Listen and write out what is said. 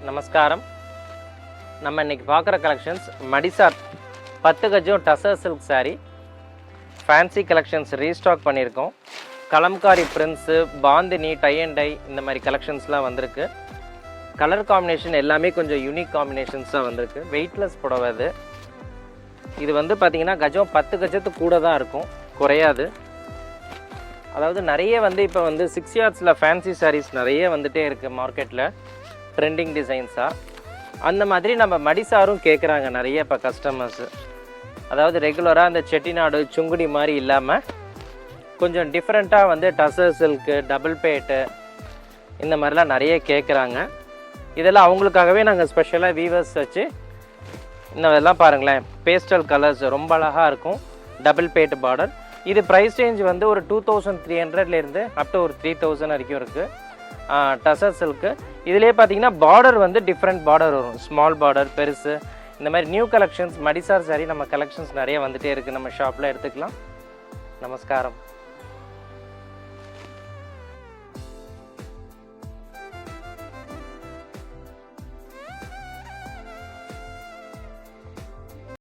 நமஸ்காரம். நம்ம இன்றைக்கி பார்க்குற கலெக்ஷன்ஸ் மடிசார் 10 கஜம் tussar silk sari fancy collections restock பண்ணியிருக்கோம். Kalamkari prints, bandhani, tie and dye இந்த மாதிரி கலெக்ஷன்ஸ்லாம் வந்திருக்கு. கலர் காம்பினேஷன் எல்லாமே கொஞ்சம் யூனிக் காம்பினேஷன்ஸாக வந்திருக்கு. வெயிட்லெஸ் புடவை இது வந்து பார்த்திங்கன்னா கஜம் 10 கஜத்துக்கு கூட தான் இருக்கும், குறையாது. அதாவது நிறைய வந்து இப்போ வந்து 6 yardsல ஃபேன்சி சாரீஸ் நிறைய வந்துகிட்டே இருக்குது மார்க்கெட்டில், ட்ரெண்டிங் டிசைன்ஸாக. அந்த மாதிரி நம்ம மடிசாரும் கேட்குறாங்க நிறைய இப்போ கஸ்டமர்ஸு. அதாவது ரெகுலராக அந்த செட்டிநாடு சுங்குடி மாதிரி இல்லாமல் கொஞ்சம் டிஃப்ரெண்ட்டாக வந்து டசர் சில்க்கு, டபுள் பேட்டு இந்த மாதிரிலாம் நிறைய கேட்குறாங்க. இதெல்லாம் அவங்களுக்காகவே நாங்கள் ஸ்பெஷலாக வீவர்ஸ் வச்சு இதெல்லாம் பாருங்களேன், பேஸ்டல் கலர்ஸ் ரொம்ப அழகாக இருக்கும். Double pad border. இது ப்ரைஸ் ரேஞ்ச் வந்து ஒரு 2300லேருந்து அப் டு ஒரு 3000 வரைக்கும் இருக்குது. டசர் சில்க்கு இதிலே பார்த்தீங்கன்னா பார்டர் வந்து டிஃப்ரெண்ட் பார்டர் வரும், ஸ்மால் பார்டர், பெருசு. இந்த மாதிரி நியூ கலெக்ஷன்ஸ் மடிசார் சாரி நம்ம கலெக்ஷன்ஸ் நிறைய வந்துகிட்டே இருக்குது. நம்ம ஷாப்பில் எடுத்துக்கலாம். நமஸ்காரம்.